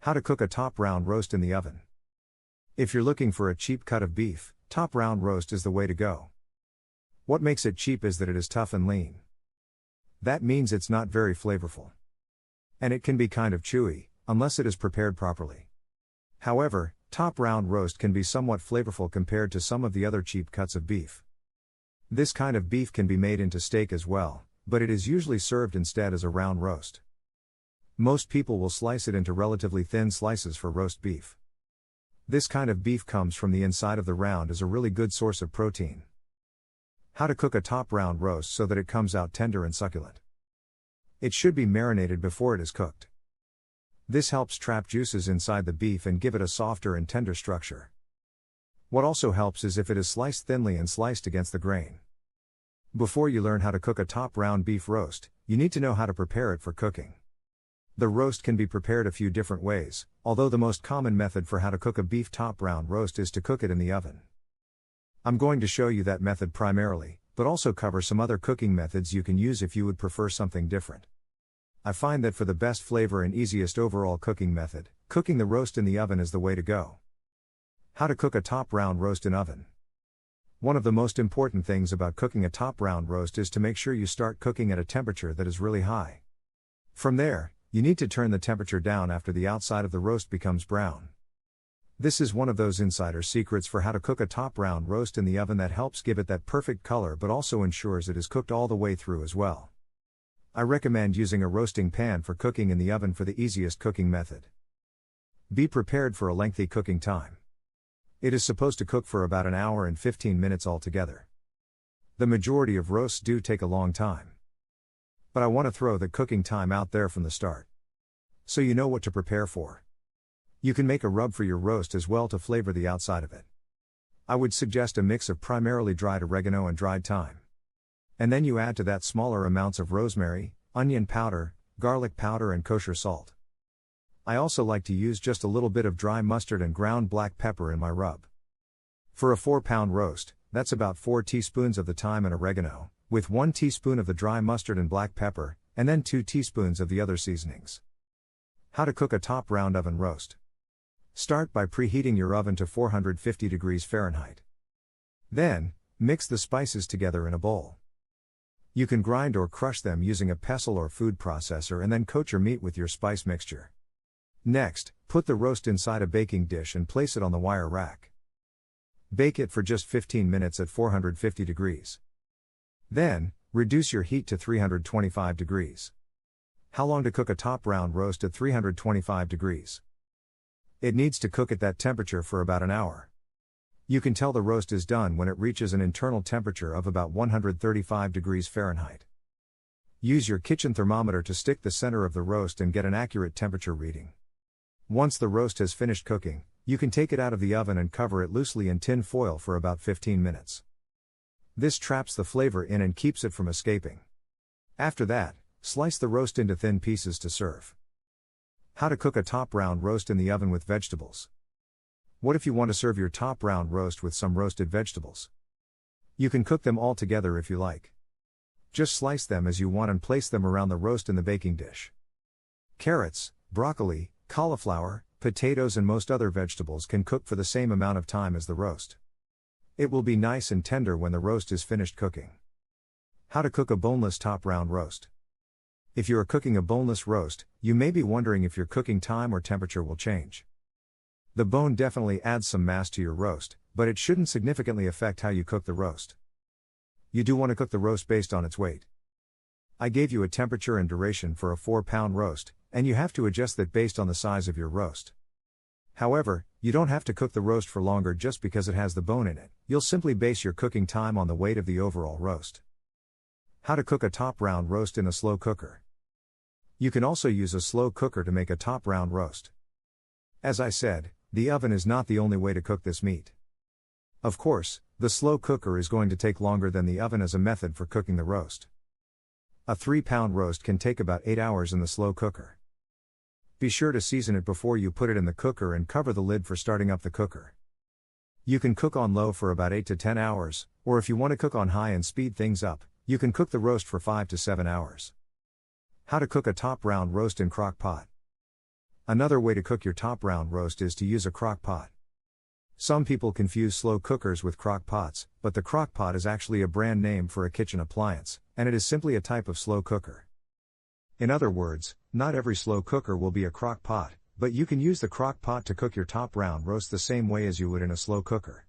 How to cook a top round roast in the oven. If you're looking for a cheap cut of beef, top round roast is the way to go. What makes it cheap is that it is tough and lean. That means it's not very flavorful. And it can be kind of chewy, unless it is prepared properly. However, top round roast can be somewhat flavorful compared to some of the other cheap cuts of beef. This kind of beef can be made into steak as well, but it is usually served instead as a round roast. Most people will slice it into relatively thin slices for roast beef. This kind of beef comes from the inside of the round as a really good source of protein. How to cook a top round roast so that it comes out tender and succulent. It should be marinated before it is cooked. This helps trap juices inside the beef and give it a softer and tender structure. What also helps is if it is sliced thinly and sliced against the grain. Before you learn how to cook a top round beef roast, you need to know how to prepare it for cooking. The roast can be prepared a few different ways, although the most common method for how to cook a beef top round roast is to cook it in the oven. I'm going to show you that method primarily, but also cover some other cooking methods you can use if you would prefer something different. I find that for the best flavor and easiest overall cooking method, cooking the roast in the oven is the way to go. How to cook a top round roast in oven. One of the most important things about cooking a top round roast is to make sure you start cooking at a temperature that is really high. From there, you need to turn the temperature down after the outside of the roast becomes brown. This is one of those insider secrets for how to cook a top round roast in the oven that helps give it that perfect color but also ensures it is cooked all the way through as well. I recommend using a roasting pan for cooking in the oven for the easiest cooking method. Be prepared for a lengthy cooking time. It is supposed to cook for about an hour and 15 minutes altogether. The majority of roasts do take a long time. But I want to throw the cooking time out there from the start, so you know what to prepare for. You can make a rub for your roast as well to flavor the outside of it. I would suggest a mix of primarily dried oregano and dried thyme. And then you add to that smaller amounts of rosemary, onion powder, garlic powder and kosher salt. I also like to use just a little bit of dry mustard and ground black pepper in my rub. For a 4-pound roast, that's about 4 teaspoons of the thyme and oregano, with 1 teaspoon of the dry mustard and black pepper, and then 2 teaspoons of the other seasonings. How to cook a top round oven roast. Start by preheating your oven to 450 degrees Fahrenheit. Then, mix the spices together in a bowl. You can grind or crush them using a pestle or food processor and then coat your meat with your spice mixture. Next, put the roast inside a baking dish and place it on the wire rack. Bake it for just 15 minutes at 450 degrees. Then, reduce your heat to 325 degrees. How long to cook a top round roast at 325 degrees? It needs to cook at that temperature for about an hour. You can tell the roast is done when it reaches an internal temperature of about 135 degrees Fahrenheit. Use your kitchen thermometer to stick the center of the roast and get an accurate temperature reading. Once the roast has finished cooking, you can take it out of the oven and cover it loosely in tin foil for about 15 minutes. This traps the flavor in and keeps it from escaping. After that, slice the roast into thin pieces to serve. How to cook a top round roast in the oven with vegetables. What if you want to serve your top round roast with some roasted vegetables? You can cook them all together if you like. Just slice them as you want and place them around the roast in the baking dish. Carrots, broccoli, cauliflower, potatoes and most other vegetables can cook for the same amount of time as the roast. It will be nice and tender when the roast is finished cooking. How to cook a boneless top round roast. If you are cooking a boneless roast, you may be wondering if your cooking time or temperature will change. The bone definitely adds some mass to your roast, but it shouldn't significantly affect how you cook the roast. You do want to cook the roast based on its weight. I gave you a temperature and duration for a 4-pound roast, and you have to adjust that based on the size of your roast. However, you don't have to cook the roast for longer just because it has the bone in it. You'll simply base your cooking time on the weight of the overall roast. How to cook a top round roast in a slow cooker. You can also use a slow cooker to make a top round roast. As I said, the oven is not the only way to cook this meat. Of course, the slow cooker is going to take longer than the oven as a method for cooking the roast. A 3-pound roast can take about 8 hours in the slow cooker. Be sure to season it before you put it in the cooker and cover the lid for starting up the cooker. You can cook on low for about 8 to 10 hours, or if you want to cook on high and speed things up, you can cook the roast for 5 to 7 hours. How to cook a top round roast in crock pot. Another way to cook your top round roast is to use a crock pot. Some people confuse slow cookers with crock pots, but the crock pot is actually a brand name for a kitchen appliance, and it is simply a type of slow cooker. In other words, not every slow cooker will be a crock pot, but you can use the crock pot to cook your top round roast the same way as you would in a slow cooker.